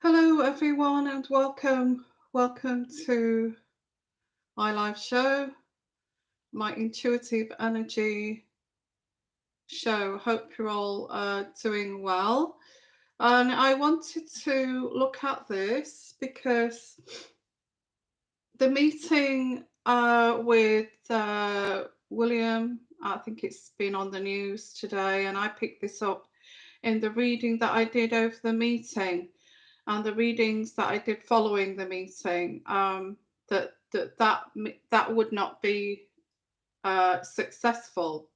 Hello, everyone, and welcome to my live show, my intuitive energy show. Hope you're all doing well. And I wanted to look at this because the meeting with William, I think it's been on the news today, and I picked this up in the reading that I did over the meeting and the readings that I did following the meeting, that would not be successful.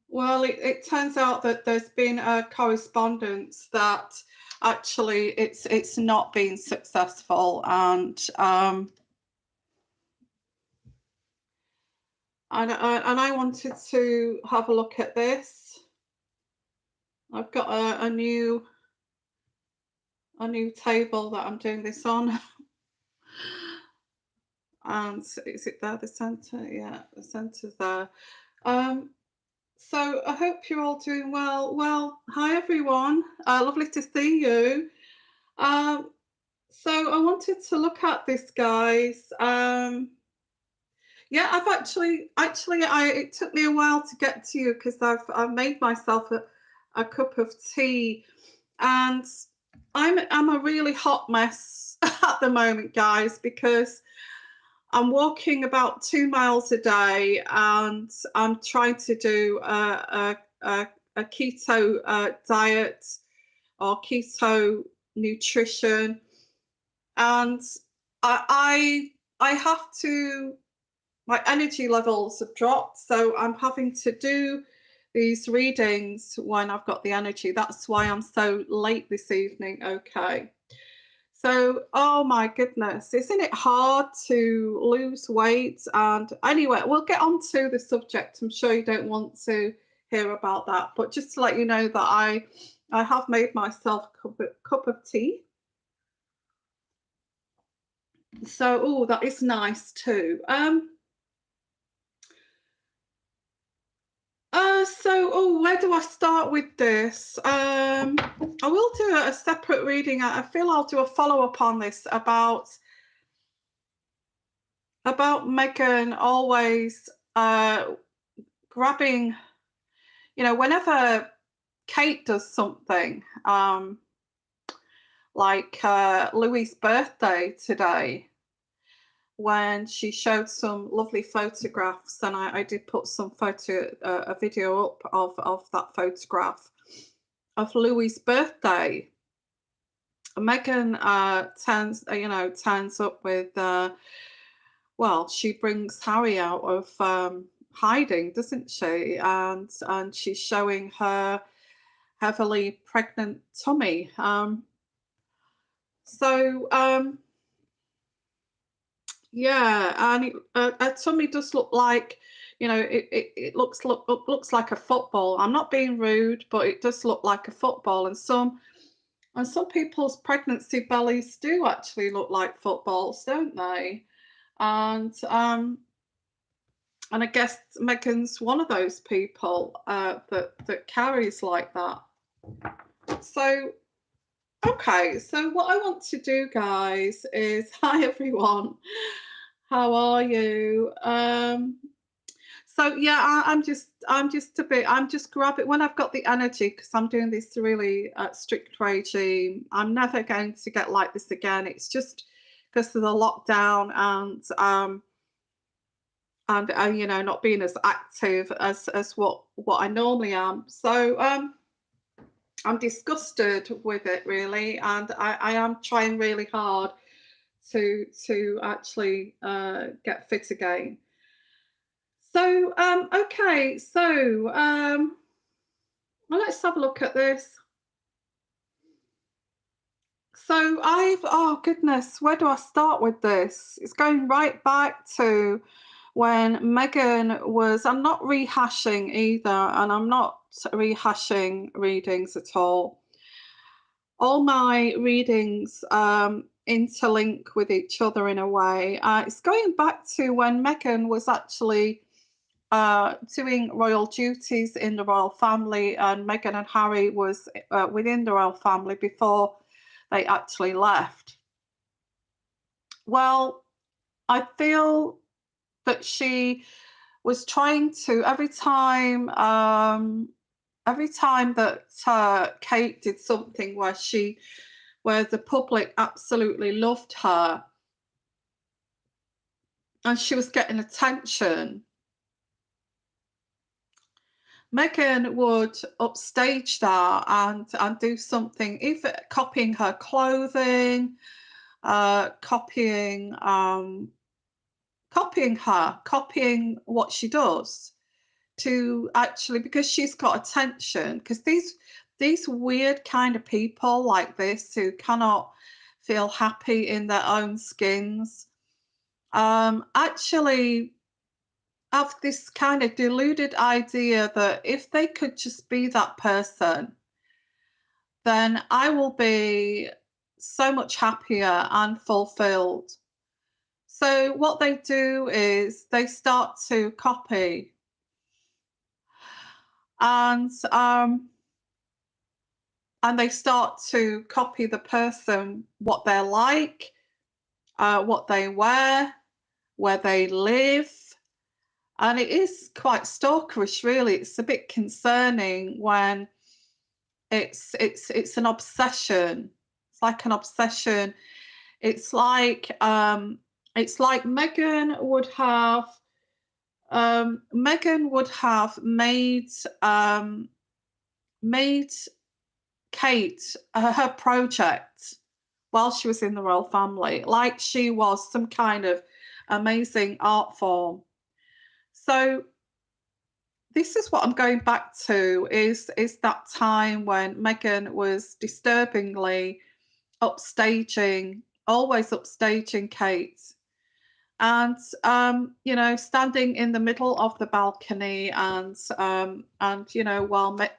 Well, it turns out that there's been a correspondence that actually it's not been successful, and I wanted to have a look at this. I've got a new table that I'm doing this on. And is it there, the center? Yeah, the center's there. So I hope you're all doing well. Well, hi everyone. Lovely to see you. So I wanted to look at this, guys. Yeah, I've actually, it took me a while to get to you because I've made myself a cup of tea, and I'm a really hot mess at the moment, guys, because I'm walking about 2 miles a day, and I'm trying to do a keto diet or keto nutrition, and I have to. My energy levels have dropped, so I'm having to do these readings when I've got the energy. That's why I'm so late this evening. Okay. So, oh my goodness, isn't it hard to lose weight? And anyway, we'll get on to the subject. I'm sure you don't want to hear about that, but just to let you know that I have made myself a cup of tea. So, oh, that is nice too. Where do I start with this? I will do a separate reading. I feel I'll do a follow-up on this about Megan always grabbing, whenever Kate does something, like Louis' birthday today, when she showed some lovely photographs, and I did put some a video up of that photograph of Louis' birthday. Megan turns up with well, she brings Harry out of hiding, doesn't she? And she's showing her heavily pregnant tummy. Yeah, and her tummy does look like, it looks like a football. I'm not being rude, but it does look like a football, and some people's pregnancy bellies do actually look like footballs, don't they? And I guess Megan's one of those people that carries like that. So, okay, so what I want to do, guys, is hi everyone. How are you? So yeah, I'm just grabbing when I've got the energy, because I'm doing this really strict regime. I'm never going to get like this again. It's just because of the lockdown and not being as active as what I normally am. So I'm disgusted with it, really, and I am trying really hard to actually get fit again. So okay, so well, let's have a look at this. So oh goodness, where do I start with this? It's going right back to when Megan was, I'm not rehashing either, and I'm not rehashing readings at all. All my readings interlink with each other in a way. It's going back to when Megan was actually doing royal duties in the royal family, and Meghan and Harry was within the royal family before they actually left. Well, I feel that she was trying to every time that Kate did something where the public absolutely loved her and she was getting attention, Megan would upstage that and do something, even copying her clothing, copying what she does, to actually, because she's got attention, because these weird kind of people like this who cannot feel happy in their own skins actually have this kind of deluded idea that if they could just be that person, then I will be so much happier and fulfilled. So what they do is they start to copy, and they start to copy the person, what they're like, what they wear, where they live. And it is quite stalkerish, really. It's a bit concerning when it's an obsession. It's like an obsession. It's like Megan would have made Kate her project while she was in the royal family, like she was some kind of amazing art form. So this is what I'm going back to, is that time when Meghan was disturbingly upstaging, always upstaging Kate. And you know, standing in the middle of the balcony, and you know,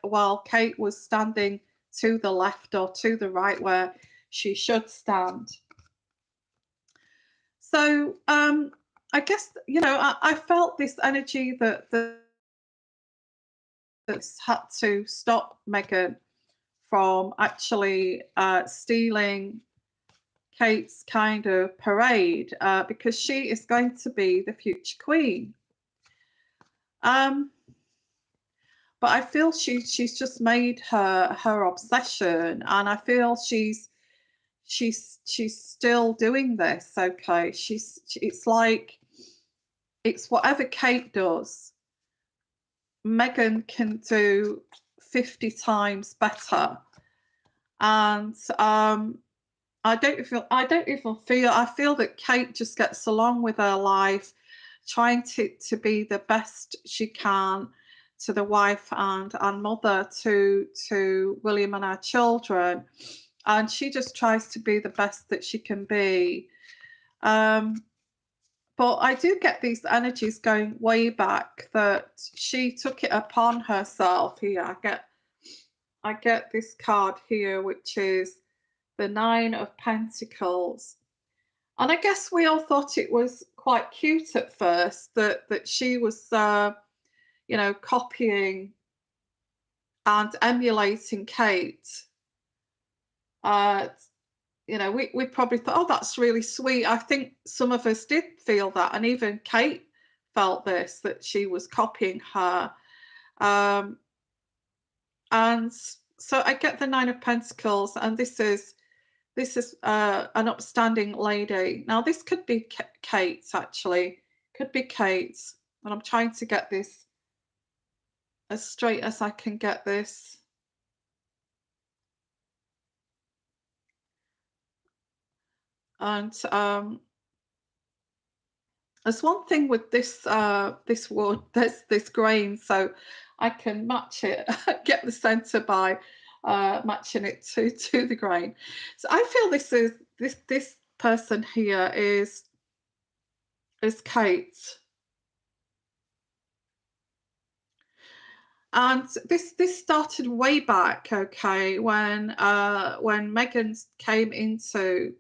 while Kate was standing to the left or to the right where she should stand. So I guess, you know, I felt this energy that that's had to stop Meghan from actually stealing Kate's kind of parade, because she is going to be the future queen. But I feel she's just made her obsession, and I feel she's still doing this. Okay, it's like it's whatever Kate does, Meghan can do 50 times better. And I feel that Kate just gets along with her life, trying to be the best she can to the wife and mother to William and our children, and she just tries to be the best that she can be. But I do get these energies going way back, that she took it upon herself. Here I get this card here, which is the 9 of Pentacles. And I guess we all thought it was quite cute at first that she was, you know, copying and emulating Kate. You know, we probably thought, oh, that's really sweet. I think some of us did feel that, and even Kate felt this, that she was copying her. And so I get the 9 of Pentacles, and this is an upstanding lady. Now, this could be Kate, actually. Could be Kate. And I'm trying to get this as straight as I can get this. And there's one thing with this this wood, this grain, so I can match it, get the center by matching it to the grain. So I feel this person here is Kate. And this started way back, okay, when Meghan came into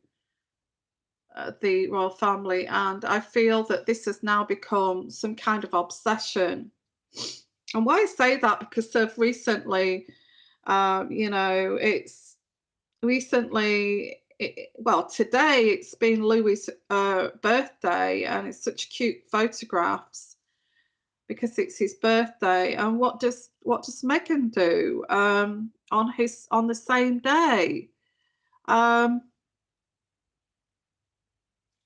the royal family, and I feel that this has now become some kind of obsession. And why I say that, because of recently, you know, recently, well, today it's been Louis' birthday, and it's such cute photographs because it's his birthday. And what does Meghan do on the same day? Um,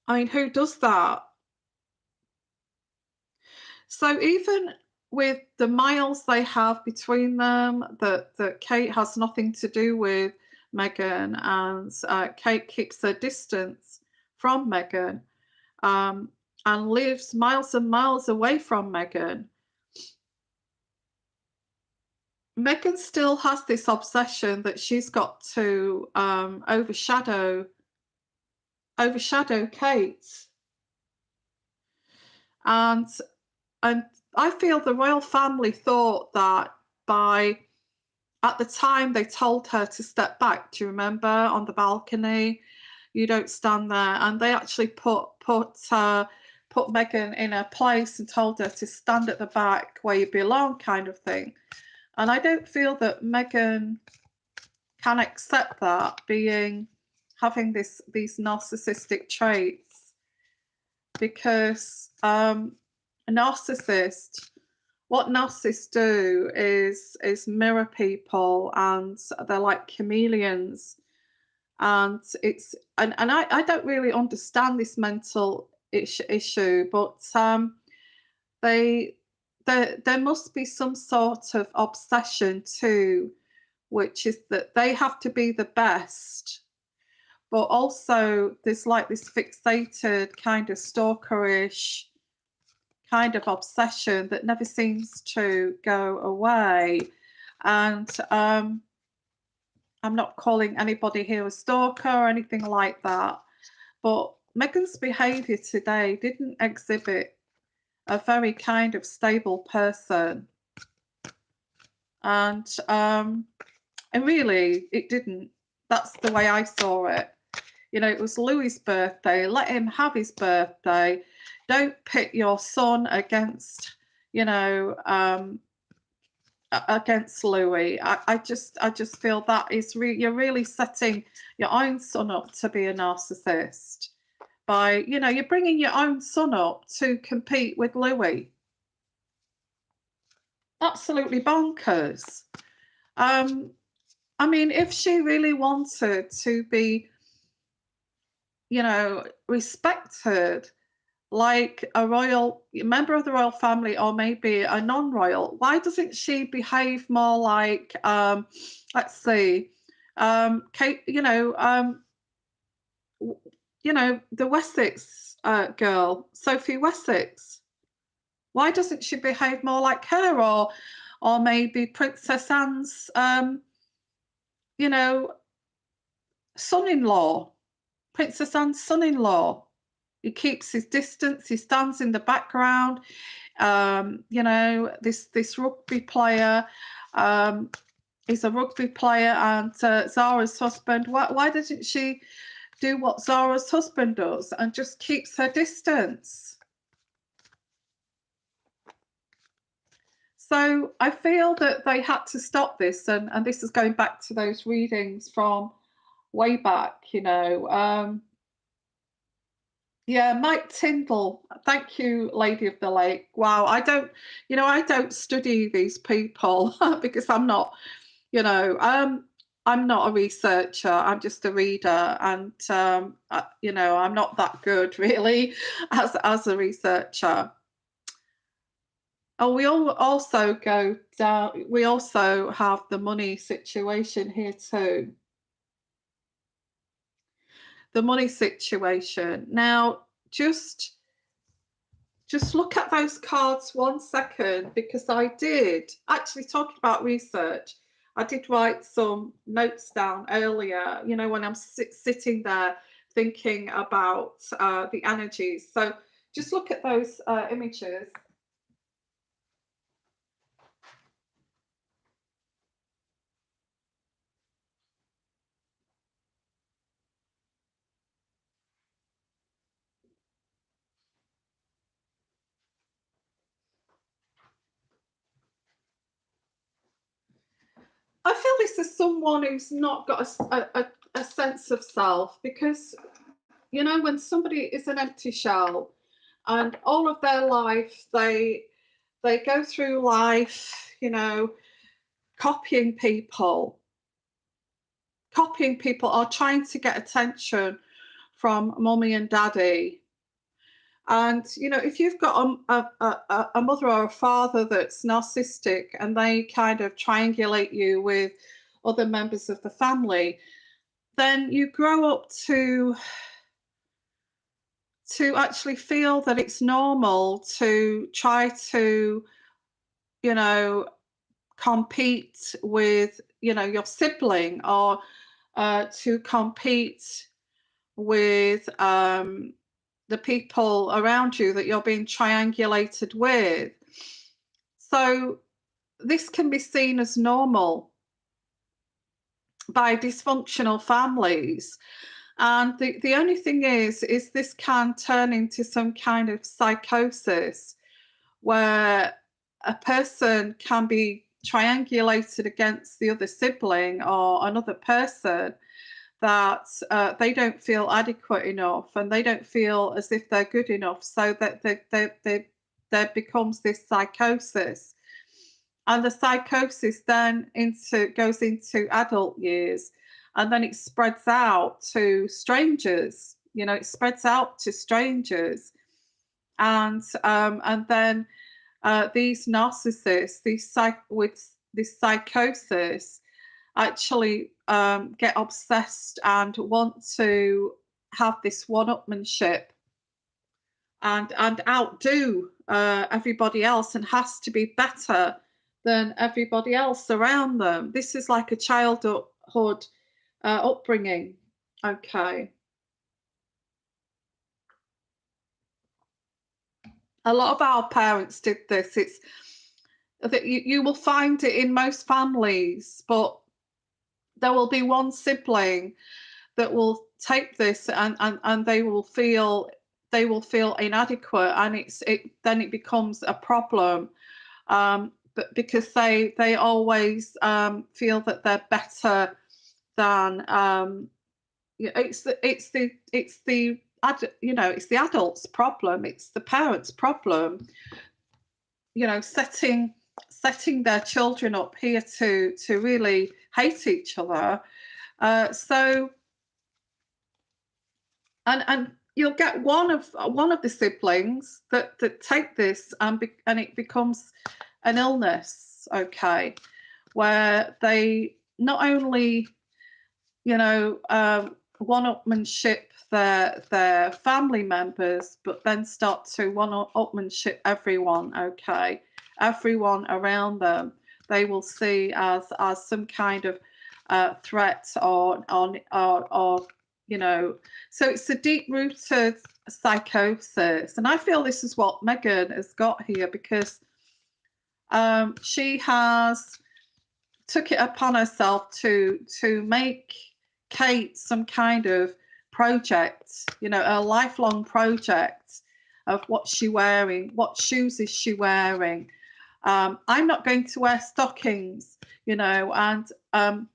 I mean, who does that? So even with the miles they have between them, that Kate has nothing to do with Meghan, and Kate keeps her distance from Meghan, um, and lives miles and miles away from Meghan. Meghan still has this obsession that she's got to overshadow Kate, and and I feel the royal family thought that by at the time they told her to step back. Do you remember on the balcony? You don't stand there, and they actually put Meghan in her place and told her to stand at the back where you belong, kind of thing. And I don't feel that Meghan can accept that, having these narcissistic traits, because a narcissist, what narcissists do is mirror people, and they're like chameleons. And I don't really understand this mental issue, but they there must be some sort of obsession too, which is that they have to be the best, but also there's like this fixated kind of stalkerish kind of obsession that never seems to go away. And I'm not calling anybody here a stalker or anything like that, but Meghan's behaviour today didn't exhibit a very kind of stable person, and really it didn't. That's the way I saw it. You know, it was Louis' birthday. Let him have his birthday. Don't pit your son against, you know, against Louis. I just feel that is you're really setting your own son up to be a narcissist by, you know, you're bringing your own son up to compete with Louis. Absolutely bonkers. I mean, if she really wanted to be, you know, respected like a royal member of the royal family, or maybe a non-royal, why doesn't she behave more like let's see, Kate, the Wessex girl, Sophie Wessex? Why doesn't she behave more like her, or maybe Princess Anne's you know son-in-law, Princess Anne's son-in-law? He keeps his distance. He stands in the background. This rugby player is a rugby player, and Zara's husband. Why doesn't she do what Zara's husband does and just keeps her distance? So I feel that they had to stop this, and this is going back to those readings from way back, Yeah, Mike Tyndall. Thank you, Lady of the Lake. Wow, I don't study these people because I'm not a researcher. I'm just a reader, and I'm not that good really as a researcher. Oh, we all also go down. We also have the money situation here too. The money situation. Now, just look at those cards 1 second, because I did actually, talking about research, I did write some notes down earlier, when I'm sitting there thinking about the energies. So just look at those images. I feel this is someone who's not got sense of self, because you know, when somebody is an empty shell and all of their life they go through life, you know, copying people, or trying to get attention from mummy and daddy. And you know, if you've got a mother or a father that's narcissistic and they kind of triangulate you with other members of the family, then you grow up to actually feel that it's normal to try to, you know, compete with, you know, your sibling, or to compete with the people around you that you're being triangulated with. So this can be seen as normal by dysfunctional families. And the only thing is this can turn into some kind of psychosis where a person can be triangulated against the other sibling or another person, that they don't feel adequate enough and they don't feel as if they're good enough, so that there becomes this psychosis. And the psychosis then goes into adult years, and then it spreads out to strangers. You know, it spreads out to strangers, and then these narcissists, with this psychosis, actually get obsessed and want to have this one-upmanship and outdo everybody else, and has to be better than everybody else around them. This is like a childhood upbringing. Okay. A lot of our parents did this. It's that you will find it in most families, but there will be one sibling that will take this and they will feel inadequate, and then it becomes a problem. But because they always feel that they're better than it's the you know, it's the adult's problem, it's the parents' problem, you know, setting their children up here to really hate each other. So and you'll get one of the siblings that take this, and it becomes an illness, okay, where they not only, you know, one-upmanship their family members, but then start to one-upmanship everyone, okay, everyone around them. They will see as some kind of threat, or you know. So it's a deep-rooted psychosis, and I feel this is what Megan has got here, because she has took it upon herself to make Kate some kind of project, you know, a lifelong project of what's she wearing, what shoes is she wearing. I'm not going to wear stockings, you know, and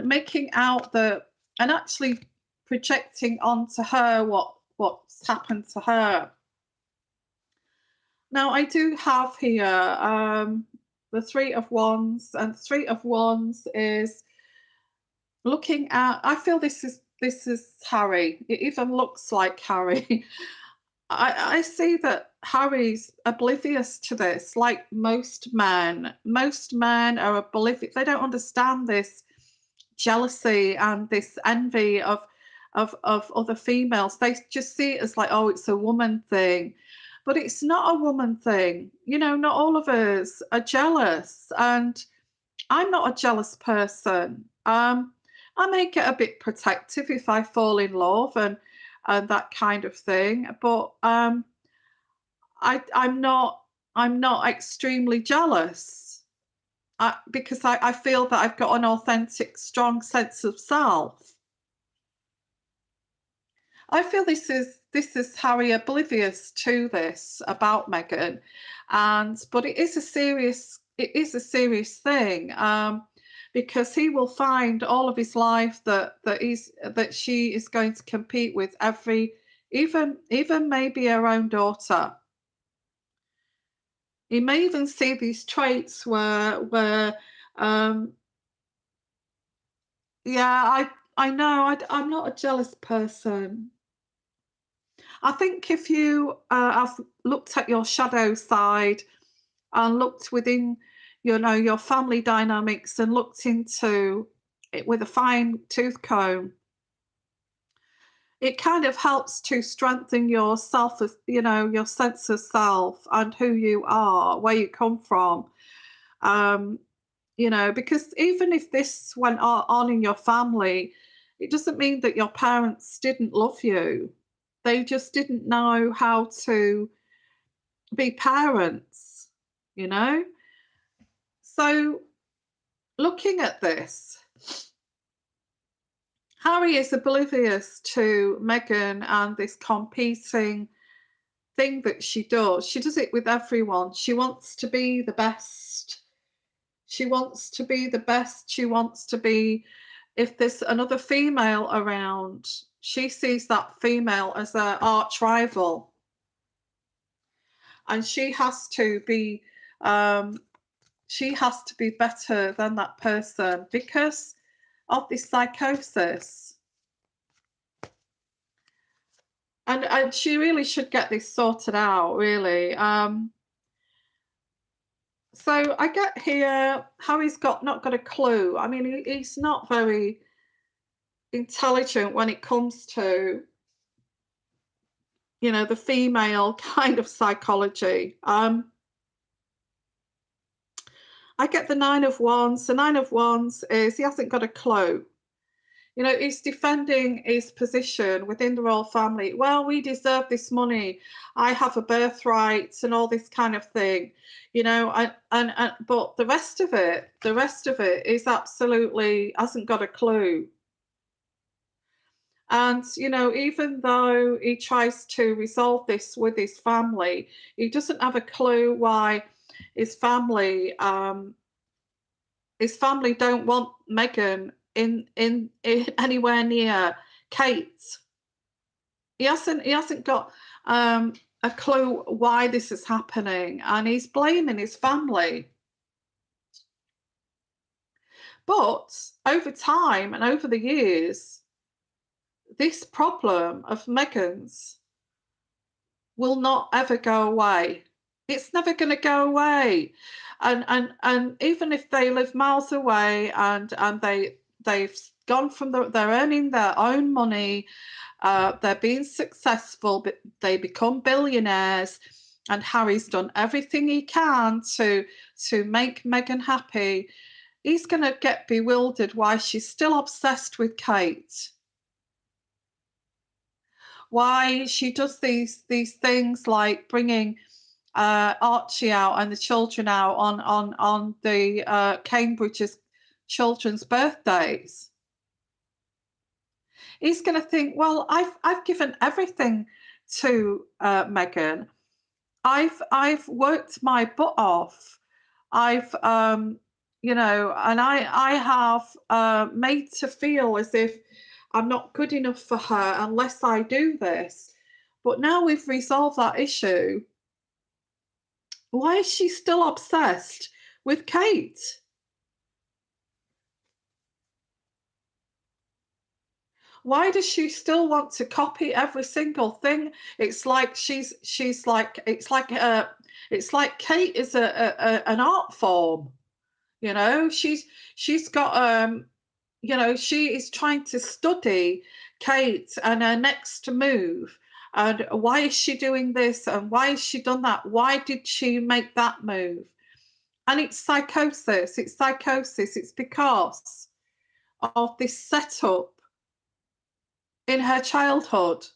making out and actually projecting onto her what's happened to her. Now I do have here the Three of Wands, and the Three of Wands is looking at, I feel this is Harry. It even looks like Harry. I see that Harry's oblivious to this, like most men. Most men are oblivious. They don't understand this jealousy and this envy of other females. They just see it as like, oh, it's a woman thing. But it's not a woman thing. You know, not all of us are jealous. And I'm not a jealous person. I may get a bit protective if I fall in love and that kind of thing. But I'm not extremely jealous, because I feel that I've got an authentic, strong sense of self. I feel this is Harry oblivious to this about Meghan, but it is a serious thing. because he will find all of his life that she is going to compete with every, even maybe her own daughter. He may even see these traits where yeah, I know I'm not a jealous person. I think if you have looked at your shadow side and looked within, your family dynamics and looked into it with a fine tooth comb, it kind of helps to strengthen your self, your sense of self and who you are, where you come from. Um, because even if this went on in your family, it doesn't mean that your parents didn't love you. They just didn't know how to be parents, you know? So, looking at this, Harry is oblivious to Meghan and this competing thing that she does. She does it with everyone. She wants to be the best. She wants to be the best. She wants to be, if there's another female around, she sees that female as her arch rival. And she has to be better than that person because of this psychosis. And she really should get this sorted out, really. So I get here, Harry's not got a clue. I mean, he's not very intelligent when it comes to, the female kind of psychology. I get the Nine of Wands. The Nine of Wands is he hasn't got a clue. He's defending his position within the royal family. Well, we deserve this money. I have a birthright and all this kind of thing, but the rest of it is absolutely hasn't got a clue. And, even though he tries to resolve this with his family, he doesn't have a clue why his family don't want Meghan in anywhere near Kate. He hasn't got a clue why this is happening, and he's blaming his family. But over time and over the years, this problem of Meghan's will not ever go away. It's never going to go away. And even if they live miles away and they've gone from they're earning their own money, they're being successful, but they become billionaires, and Harry's done everything he can to make Meghan happy. He's going to get bewildered why she's still obsessed with Kate. Why she does these things like bringing Archie out and the children out on the Cambridge's children's birthdays. He's going to think, well, I've given everything to Meghan. I've worked my butt off. I've and I have made to feel as if I'm not good enough for her unless I do this. But now we've resolved that issue. Why is she still obsessed with Kate? Why does she still want to copy every single thing? It's like it's like Kate is an art form. She's got she is trying to study Kate and her next move. And why is she doing this? And why has she done that? Why did she make that move? And it's psychosis. It's psychosis. It's because of this setup in her childhood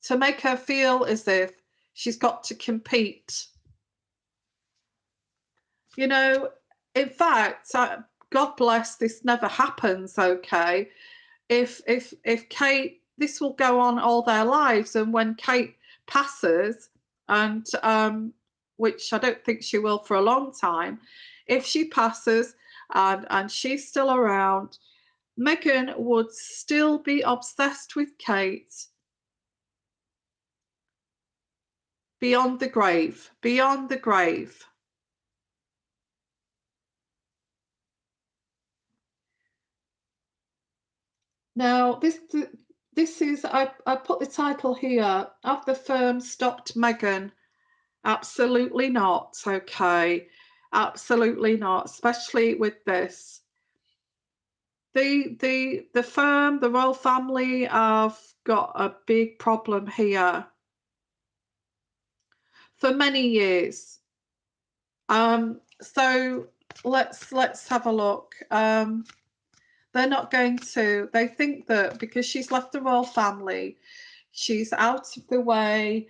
to make her feel as if she's got to compete. In fact, God bless, this never happens, okay? If Kate, this will go on all their lives, and when Kate passes, and which I don't think she will for a long time, if she passes and she's still around, Meghan would still be obsessed with Kate beyond the grave, beyond the grave. Now, this is, I put the title here, Have the Firm Stopped Meghan? Absolutely not, okay. Absolutely not, especially with this. The firm, the royal family have got a big problem here for many years. So let's have a look. They're not going to. They think that because she's left the royal family, she's out of the way.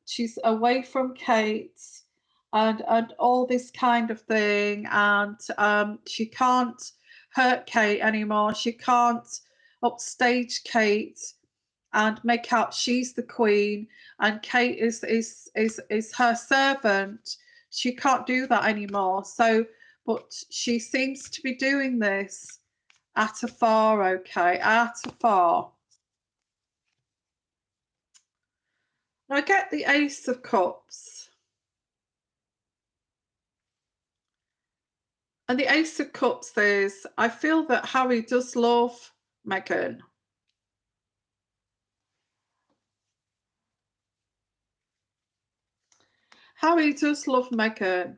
She's away from Kate, and all this kind of thing, and she can't hurt Kate anymore. She can't upstage Kate and make out she's the queen and Kate is her servant. She can't do that anymore. So, but she seems to be doing this at a far, okay, at a far. Now I get the Ace of Cups. And the Ace of Cups is, I feel that Harry does love Meghan. Harry does love Meghan.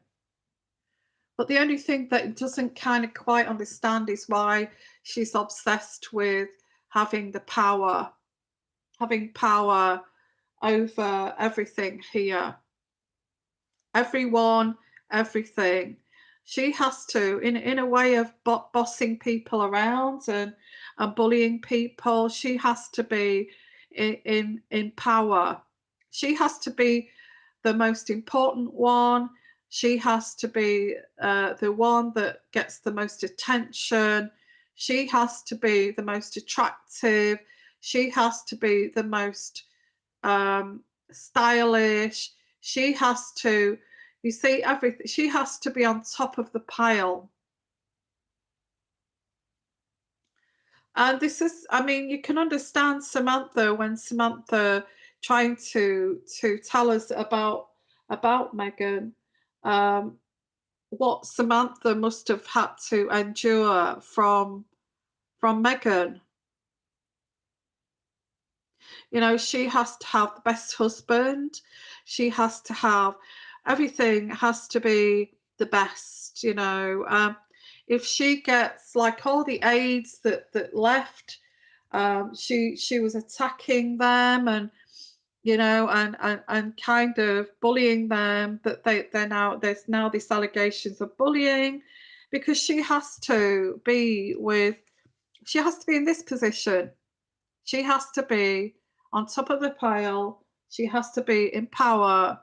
But the only thing that he doesn't kind of quite understand is why she's obsessed with having the power, having power over everything here. Everyone, everything. She has to, in a way of bossing people around and bullying people, she has to be in power. She has to be the most important one. She has to be the one that gets the most attention. She has to be the most attractive. She has to be the most stylish. She has to, you see, everything. She has to be on top of the pile. And this is, I mean, you can understand Samantha when Samantha trying to tell us about Meghan, what Samantha must have had to endure from Meghan. You know, she has to have the best husband. She has to have everything has to be the best. You know, if she gets like all the aides that left, she was attacking them and you know and kind of bullying them that they're now there's now these allegations of bullying because she has to be in this position. She has to be on top of the pile. She has to be in power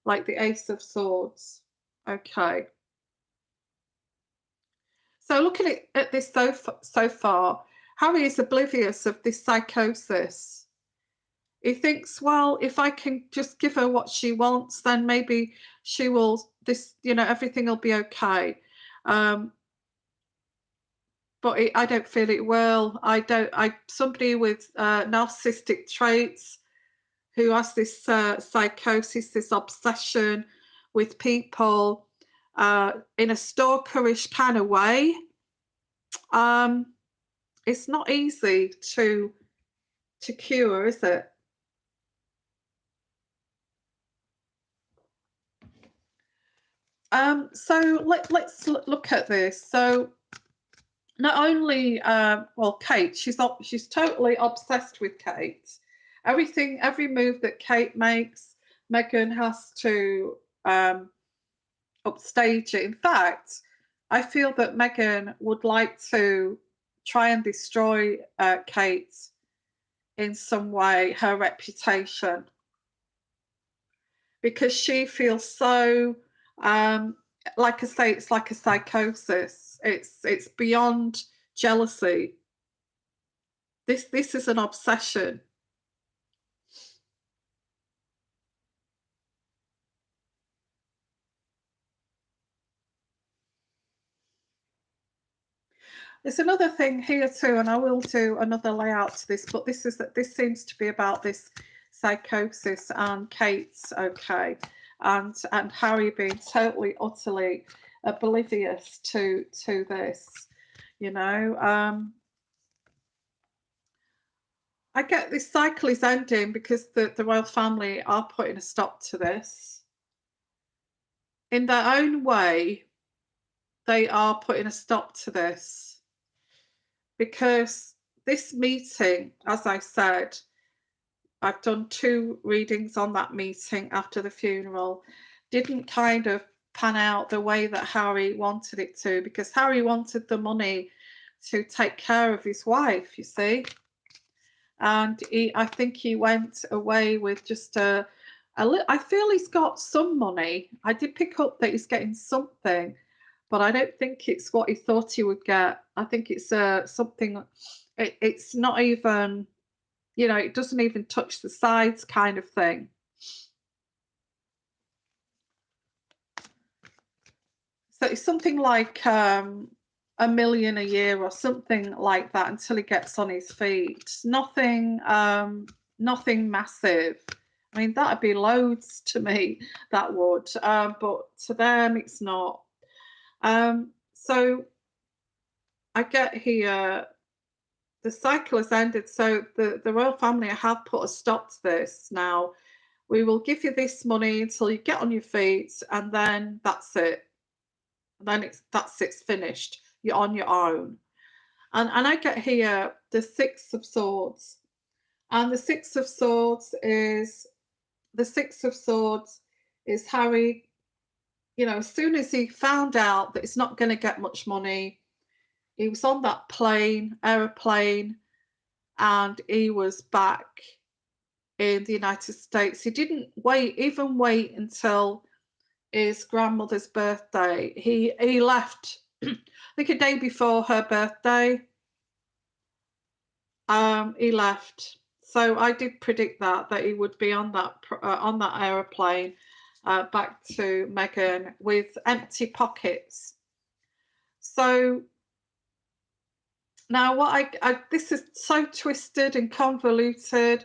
like the Ace of Swords. Okay. So looking at this so far, Harry is oblivious of this psychosis. He thinks, well, if I can just give her what she wants, then maybe she will. This, you know, everything will be okay. But I don't feel it will. Somebody with narcissistic traits who has this psychosis, this obsession with people in a stalkerish kind of way. It's not easy to cure, is it? So let's look at this. So not only, well, Kate, she's totally obsessed with Kate. Every move that Kate makes, Meghan has to upstage it. In fact, I feel that Meghan would like to try and destroy Kate in some way, her reputation, because she feels so, like I say, it's like a psychosis. It's beyond jealousy. This is an obsession. There's another thing here too, and I will do another layout to this, but this seems to be about this psychosis and Kate's okay, and Harry being totally, utterly oblivious to this, you know. I get this cycle is ending because the royal family are putting a stop to this. In their own way, they are putting a stop to this. Because this meeting, as I said, I've done 2 readings on that meeting after the funeral, didn't kind of pan out the way that Harry wanted it to, because Harry wanted the money to take care of his wife, you see. And I think he went away with just a little. I feel he's got some money. I did pick up that he's getting something, but I don't think it's what he thought he would get. I think it's something. It's not even, you know, it doesn't even touch the sides, kind of thing. So it's something like $1 million a year or something like that until he gets on his feet. Nothing massive. I mean, that'd be loads to me, that would, but to them it's not. So I get here, the cycle has ended, so the royal family have put a stop to this now. We will give you this money until you get on your feet, and then that's it. Then it's finished. You're on your own. And I get here the 6 of Swords. And the 6 of Swords is Harry, you know, as soon as he found out that he's not going to get much money, he was on that aeroplane, and he was back in the United States. He didn't wait until his grandmother's birthday. He left, I think a day before her birthday. He left. So I did predict that he would be on that aeroplane back to Meghan with empty pockets. So now what this is so twisted and convoluted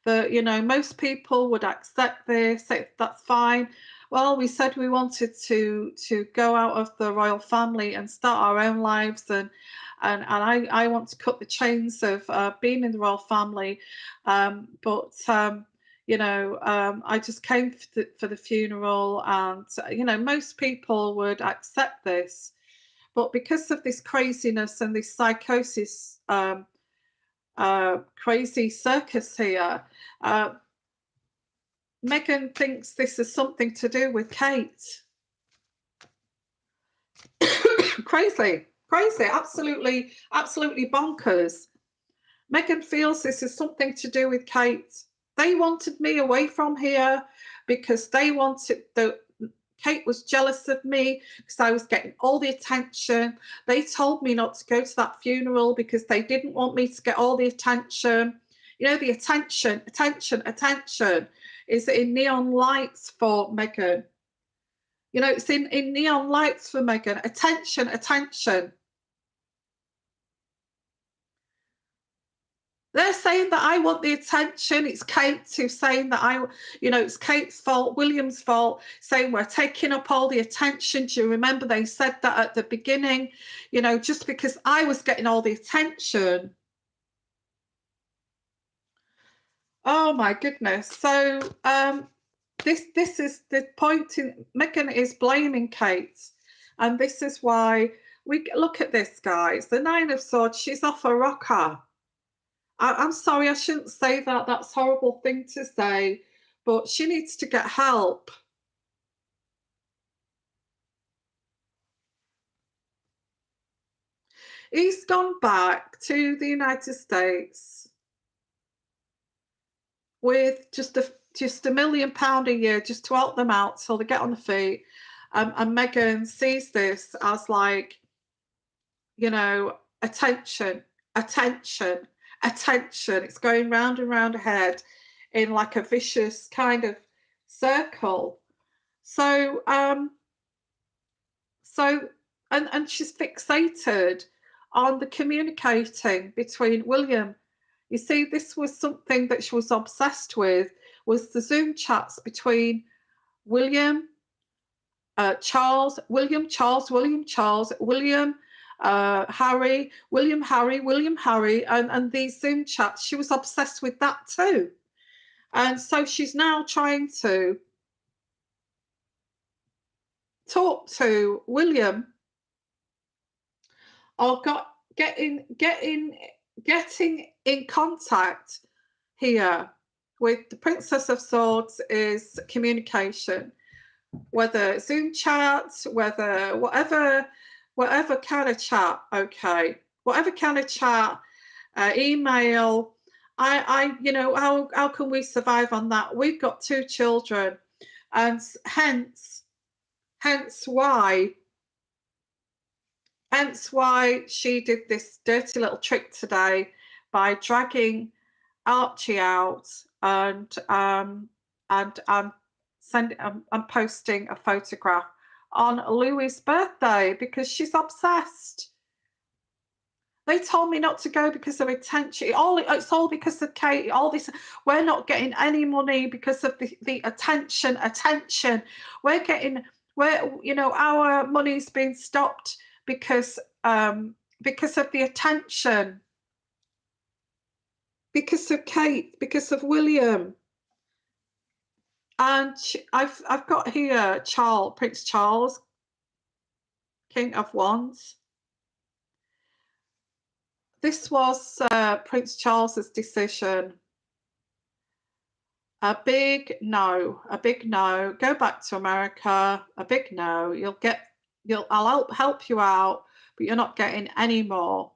that, you know, most people would accept this, that's fine. Well, we said we wanted to go out of the royal family and start our own lives, and I want to cut the chains of being in the royal family, but you know, I just came for the funeral, and you know, most people would accept this, but because of this craziness and this psychosis, crazy circus here, Meghan thinks this is something to do with Kate. Crazy, absolutely bonkers. Meghan feels this is something to do with Kate. They wanted me away from here because they wanted Kate was jealous of me because I was getting all the attention. They told me not to go to that funeral because they didn't want me to get all the attention. You know, the attention is in neon lights for Meghan. You know, it's in neon lights for Meghan. Attention. They're saying that I want the attention. It's Kate who's saying that it's Kate's fault, William's fault, saying we're taking up all the attention. Do you remember they said that at the beginning? You know, just because I was getting all the attention. Oh my goodness. So this is the point. Meghan is blaming Kate, and this is why we look at this, guys. The 9 of Swords, she's off a rocker. I'm sorry, I shouldn't say that. That's a horrible thing to say, but she needs to get help. He's gone back to the United States with just £1 million a year just to help them out till they get on the feet. And Meghan sees this as like, you know, attention. It's going round and round her head in like a vicious kind of circle. So and she's fixated on the communicating between William. You see, this was something that she was obsessed with, was the Zoom chats between William, Charles, William, Charles, William, Charles, William, Harry, William, Harry, William, Harry, and these Zoom chats. She was obsessed with that too. And so she's now trying to talk to William, or getting in contact here with the Princess of Swords is communication, whether Zoom chat, whether whatever kind of chat, okay, whatever kind of chat, email. You know, how can we survive on that? We've got 2 children, and hence why she did this dirty little trick today by dragging Archie out and posting a photograph on Louis' birthday because she's obsessed. They told me not to go because of attention. It's all because of Kate. All this, we're not getting any money because of the attention. You know, our money's been stopped because of the attention. Because of Kate, because of William. And I've got here Prince Charles, King of Wands. This was Prince Charles's decision. A big no. Go back to America. A big no. I'll help you out, but you're not getting any more.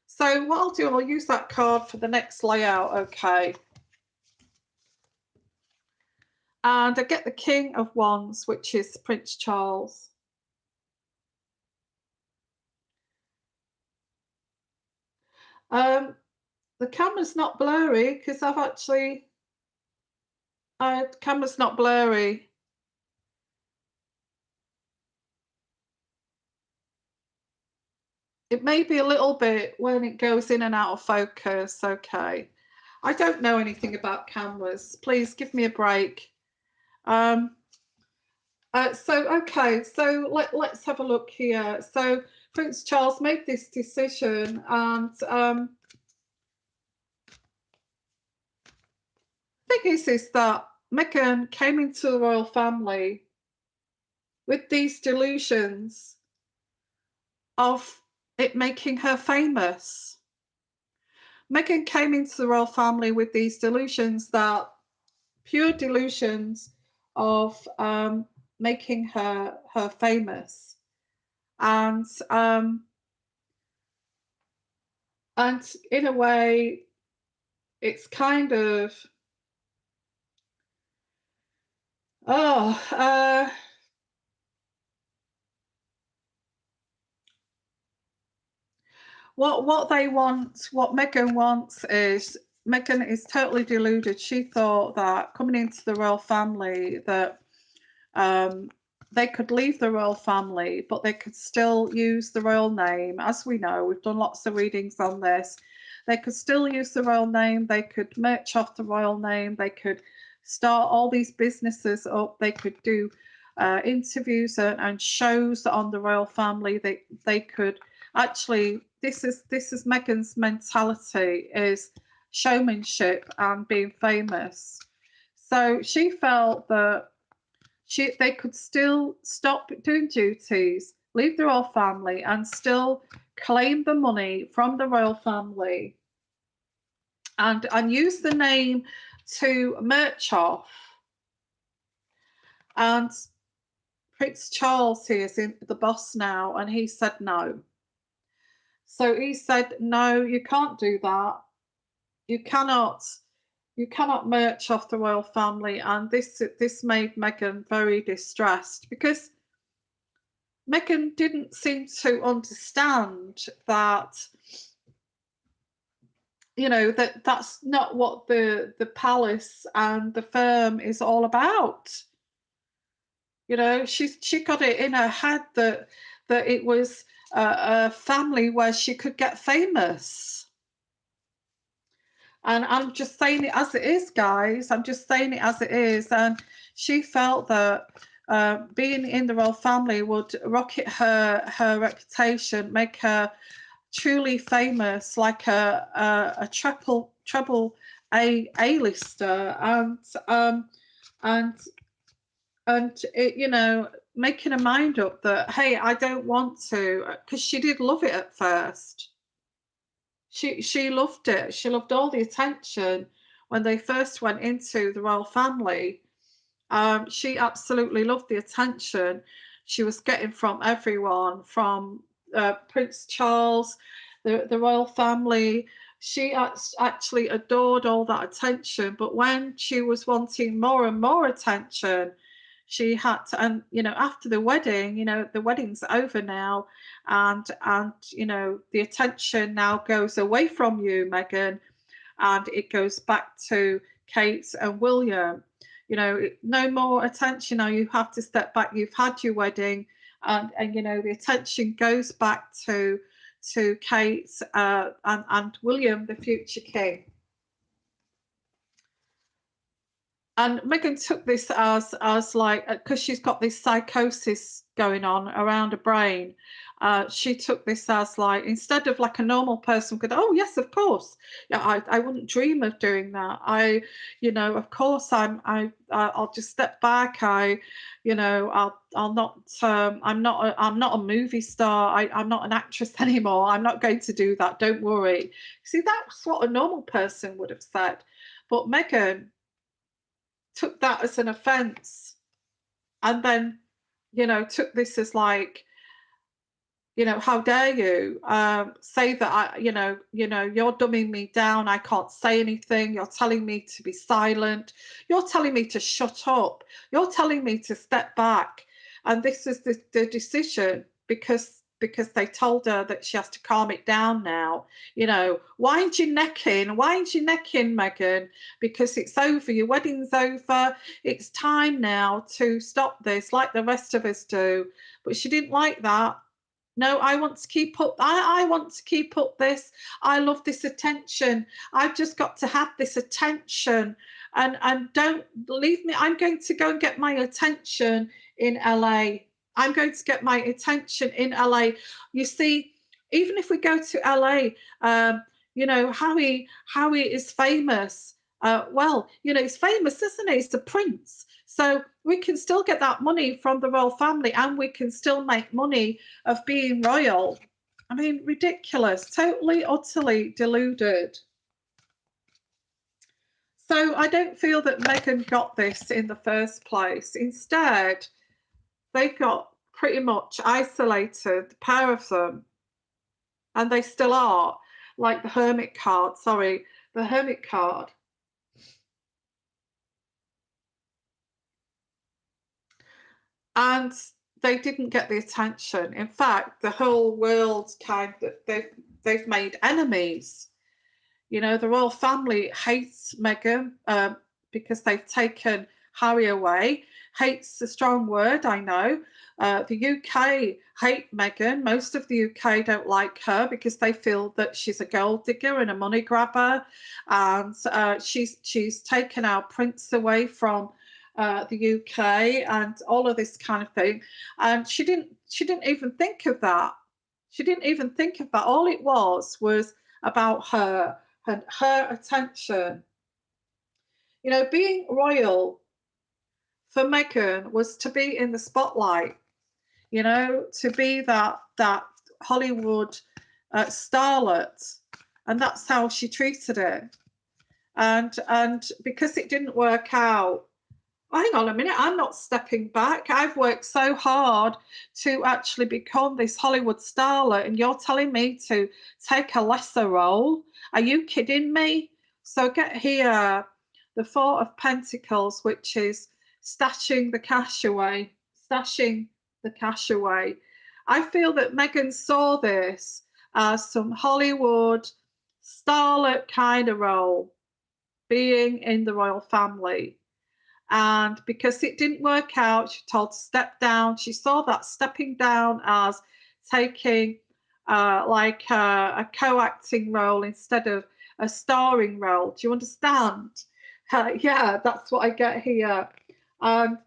So what I'll do, I'll use that card for the next layout, okay. And I get the King of Wands, which is Prince Charles. The camera's not blurry because camera's not blurry. It may be a little bit when it goes in and out of focus, okay. I don't know anything about cameras. Please give me a break. So let's have a look here. So Prince Charles made this decision, and the thing is that Meghan came into the royal family with these delusions of it making her famous. Meghan came into the royal family with these delusions, that pure delusions of making her famous, and in a way, it's kind of what they want, what Meghan wants is, Meghan is totally deluded. She thought that coming into the royal family, that they could leave the royal family, but they could still use the royal name. As we know, we've done lots of readings on this. They could still use the royal name. They could merch off the royal name. They could start all these businesses up. They could do interviews and shows on the royal family. They could actually. This is Meghan's mentality, is showmanship and being famous. So she felt that they could still stop doing duties, leave the royal family, and still claim the money from the royal family and use the name to merch off. And Prince Charles here is the boss now, and he said no. So he said, no, you can't do that. You cannot merch off the royal family. And this made Meghan very distressed, because Meghan didn't seem to understand that, you know, that's not what the palace and the firm is all about. You know, she got it in her head that it was a family where she could get famous. And I'm just saying it as it is, guys. I'm just saying it as it is. And she felt that being in the royal family would rocket her reputation, make her truly famous, like a treble A-lister, and it, you know, making her mind up that, hey, I don't want to, because she did love it at first. She loved it. She loved all the attention when they first went into the royal family. She absolutely loved the attention she was getting from everyone, from Prince Charles, the royal family. She actually adored all that attention. But when she was wanting more and more attention, she had to, and you know, after the wedding, you know, the wedding's over now, and you know, the attention now goes away from you, Meghan, and it goes back to Kate and William. You know, no more attention now. You have to step back. You've had your wedding, and you know, the attention goes back to Kate and William, the future king. And Meghan took this as like, because she's got this psychosis going on around her brain. She took this as like, instead of like a normal person could, oh yes, of course, yeah, I wouldn't dream of doing that. You know, of course, I'll just step back. You know, I'll not. I'm not a movie star. I'm not an actress anymore. I'm not going to do that. Don't worry. See, that's what a normal person would have said, but Meghan took that as an offense, and then, you know, took this as like, you know, how dare you say that you know, you're dumbing me down. I can't say anything. You're telling me to be silent. You're telling me to shut up. You're telling me to step back. And this is the decision, because they told her that she has to calm it down now. You know, wind your neck in, Meghan, because it's over. Your wedding's over. It's time now to stop this, like the rest of us do. But she didn't like that. No, I want to keep up. I want to keep up this. I love this attention. I've just got to have this attention, and don't leave me. I'm going to go and get my attention in LA. I'm going to get my attention in LA. You see, even if we go to LA, you know, Harry is famous. Well, you know, he's famous, isn't he? He's the prince. So we can still get that money from the royal family, and we can still make money of being royal. I mean, ridiculous, totally, utterly deluded. So I don't feel that Meghan got this in the first place. Instead, they got pretty much isolated, the pair of them, and they still are, like the hermit card. Sorry, the hermit card. And they didn't get the attention. In fact, the whole world kind of, they've made enemies. You know, the royal family hates Meghan because they've taken Harry away. Hate's a strong word, I know. The UK hate Meghan. Most of the UK don't like her because they feel that she's a gold digger and a money grabber, and she's taken our prince away from the UK and all of this kind of thing. And she didn't even think of that. She didn't even think of that. All it was about her and her attention. You know, being royal for Meghan was to be in the spotlight, you know, to be that Hollywood starlet, and that's how she treated it. And because it didn't work out, hang on a minute, I'm not stepping back. I've worked so hard to actually become this Hollywood starlet, and you're telling me to take a lesser role? Are you kidding me? So get here, the Four of Pentacles, which is stashing the cash away. I feel that Meghan saw this as some Hollywood starlet kind of role, being in the royal family. And because it didn't work out, she told to step down. She saw that stepping down as taking like a co-acting role instead of a starring role. Do you understand? Yeah, that's what I get here. Um,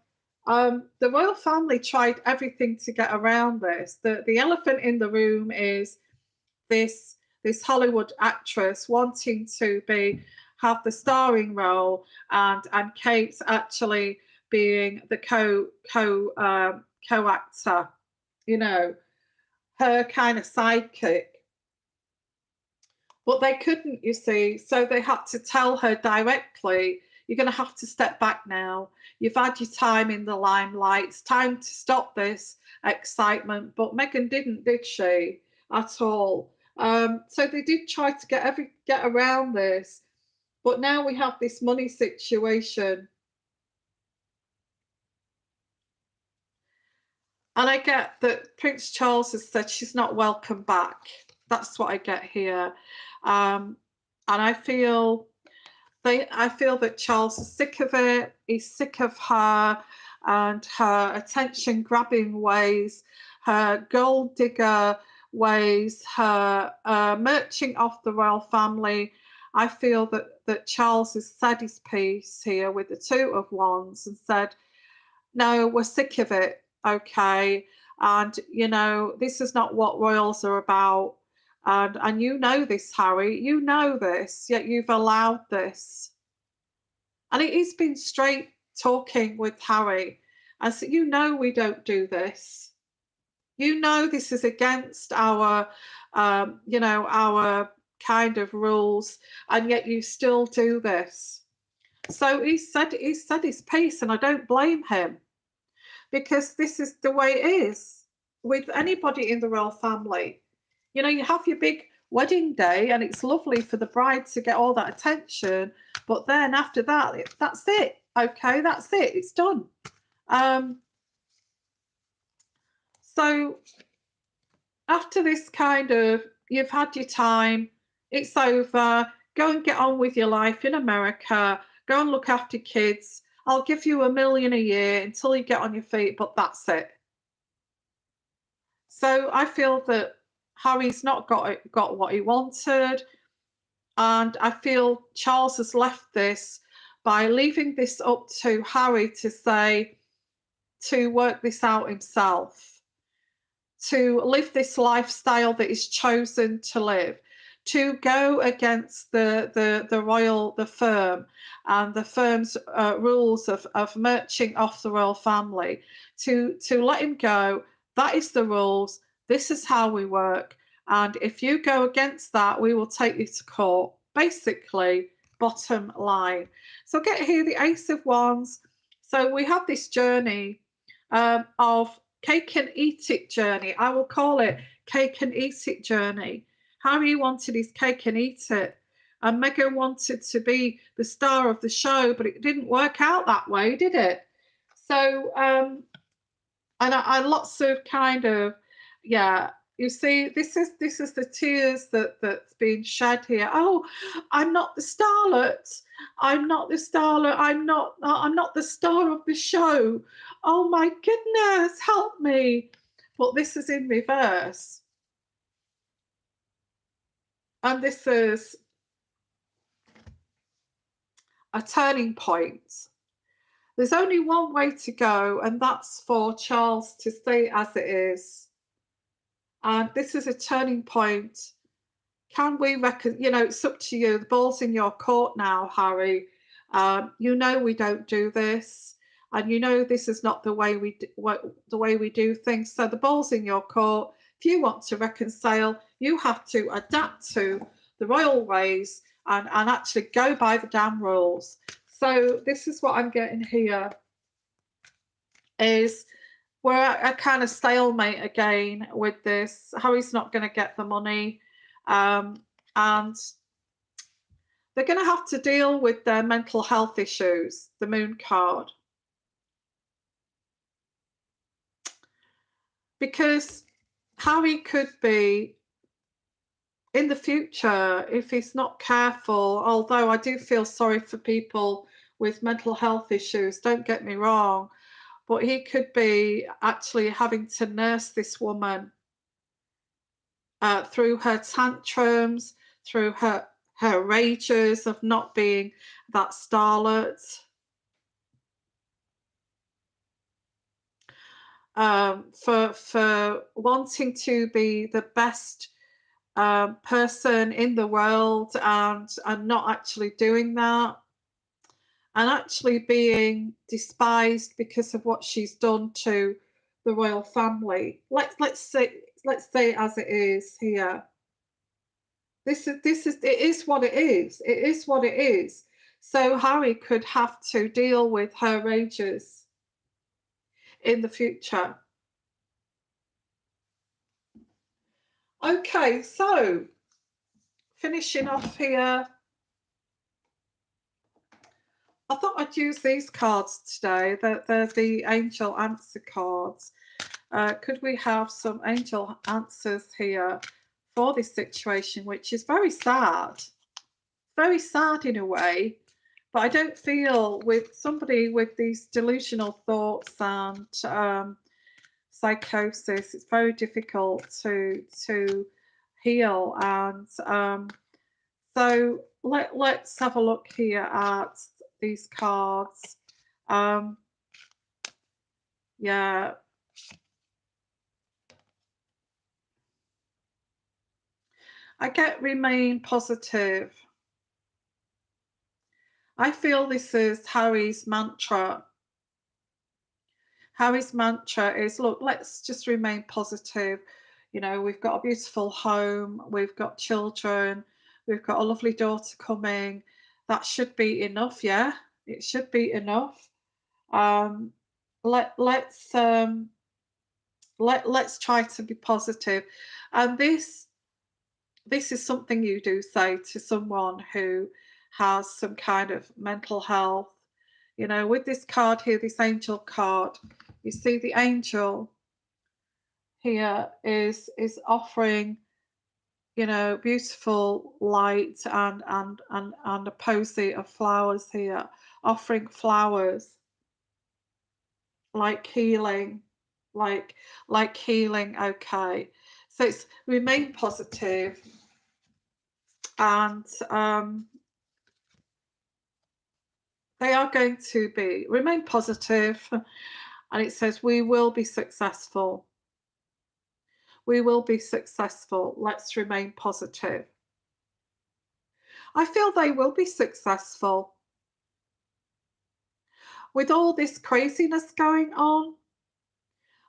the royal family tried everything to get around this. The elephant in the room is this Hollywood actress wanting to have the starring role, and Kate's actually being the co actor. You know, her kind of sidekick. But they couldn't, you see, so they had to tell her directly, you're going to have to step back now. You've had your time in the limelight. It's time to stop this excitement. But Meghan didn't, did she? At all. So they did try to get around this. But now we have this money situation. And I get that Prince Charles has said she's not welcome back. That's what I get here. And I feel that Charles is sick of it. He's sick of her and her attention grabbing ways, her gold digger ways, her merching off the royal family. I feel that Charles has said his piece here with the Two of Wands and said, no, we're sick of it, okay? And, you know, this is not what royals are about. And you know this, Harry, you know this, yet you've allowed this. And he's been straight talking with Harry. And so, you know, we don't do this. You know, this is against our, you know, our kind of rules, and yet you still do this. So he said his piece, and I don't blame him, because this is the way it is with anybody in the royal family. You know, you have your big wedding day and it's lovely for the bride to get all that attention, but then after that, that's it. Okay, that's it. It's done. So after this kind of, you've had your time, it's over, go and get on with your life in America, go and look after kids. I'll give you $1 million a year until you get on your feet, but that's it. So I feel that Harry's not got what he wanted, and I feel Charles has left this by leaving this up to Harry to work this out himself, to live this lifestyle that he's chosen to live, to go against the firm and the firm's rules of merching off the royal family, to let him go. That is the rules. This is how we work. And if you go against that, we will take you to court. Basically, bottom line. So get here the Ace of Wands. So we have this journey of cake and eat it journey. I will call it cake and eat it journey. Harry wanted his cake and eat it. And Meghan wanted to be the star of the show, but it didn't work out that way, did it? So, and I lots of kind of, yeah, you see, this is the tears that's being shed here. Oh, I'm not the starlet. I'm not the starlet. I'm not the star of the show. Oh my goodness, help me. But this is in reverse. And this is a turning point. There's only one way to go, and that's for Charles to stay as it is. And this is a turning point. Can we reckon? You know, it's up to you. The ball's in your court now, Harry. You know we don't do this, and you know this is not the way we do things. So the ball's in your court. If you want to reconcile, you have to adapt to the royal ways and actually go by the damn rules. So this is what I'm getting here, is we're at a kind of stalemate again with this. Harry's not going to get the money, and they're going to have to deal with their mental health issues, the Moon card. Because Harry could be, in the future, if he's not careful, although I do feel sorry for people with mental health issues, don't get me wrong, but he could be actually having to nurse this woman through her tantrums, through her rages of not being that starlet. For wanting to be the best person in the world and not actually doing that, and actually being despised because of what she's done to the royal family. Let's say it as it is here. This is it is what it is. It is what it is. So Harry could have to deal with her rages in the future. Okay, so finishing off here. I thought I'd use these cards today. They're the angel answer cards. Could we have some angel answers here for this situation, which is very sad in a way, but I don't feel with somebody with these delusional thoughts and psychosis, it's very difficult to heal. And so let's have a look here at these cards. Yeah. I get remain positive. I feel this is Harry's mantra. Harry's mantra is, look, let's just remain positive. You know, we've got a beautiful home, we've got children, we've got a lovely daughter coming. That should be enough, yeah? It should be enough. Let's try to be positive. And this is something you do say to someone who has some kind of mental health. You know, with this card here, this angel card, you see the angel here is offering, you know, beautiful light and a posy of flowers here, offering flowers like healing, like healing. Okay, so it's remain positive, and they are going to be remain positive, and it says we will be successful. We will be successful. Let's remain positive. I feel they will be successful. With all this craziness going on,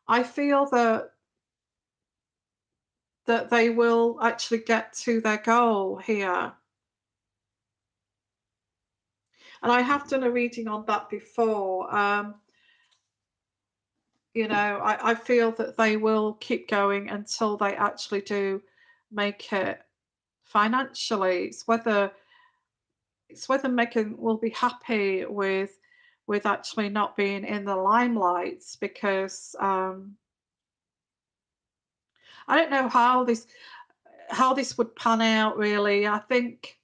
I feel that they will actually get to their goal here. And I have done a reading on that before. You know, I feel that they will keep going until they actually do make it financially. It's whether Meghan will be happy with actually not being in the limelight, because I don't know how this would pan out really. I think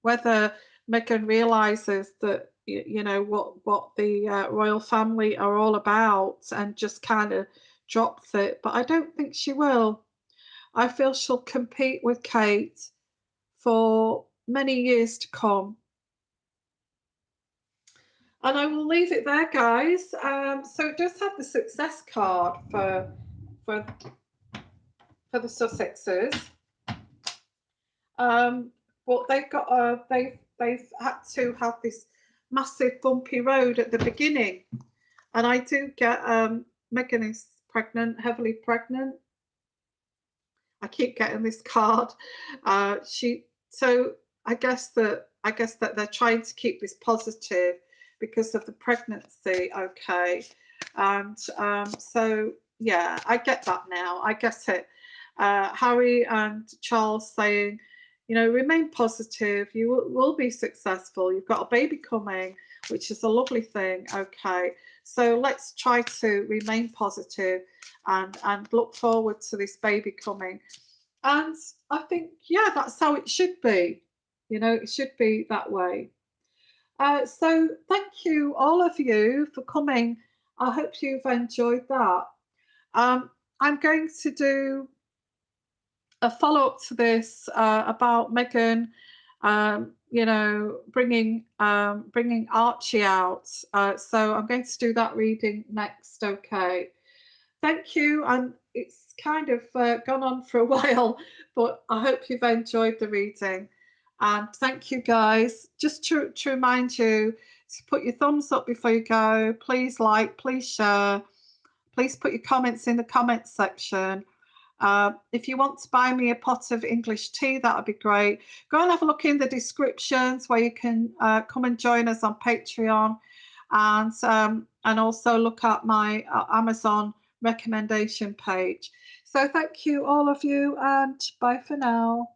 whether Meghan realizes that, you know, what the royal family are all about and just kind of drops it, but I don't think she will. I feel she'll compete with Kate for many years to come. And I will leave it there, guys. So it does have the success card for the Sussexes. But they've got they've had to have this massive bumpy road at the beginning, and I do get Meghan is pregnant, heavily pregnant. I keep getting this card. So I guess that they're trying to keep this positive because of the pregnancy. Okay, and so yeah, I get that now. I get it. Harry and Charles saying, you know, remain positive. You will be successful. You've got a baby coming, which is a lovely thing. Okay, so let's try to remain positive and look forward to this baby coming. And I think, yeah, that's how it should be. You know, it should be that way. So thank you, all of you, for coming. I hope you've enjoyed that. I'm going to do a follow-up to this about Megan, you know, bringing Archie out. So I'm going to do that reading next. Okay. Thank you. And it's kind of gone on for a while, but I hope you've enjoyed the reading. And thank you, guys. Just to remind you to put your thumbs up before you go. Please like, please share. Please put your comments in the comments section. If you want to buy me a pot of English tea, that would be great. Go and have a look in the descriptions where you can come and join us on Patreon, and also look at my Amazon recommendation page. So thank you, all of you, and bye for now.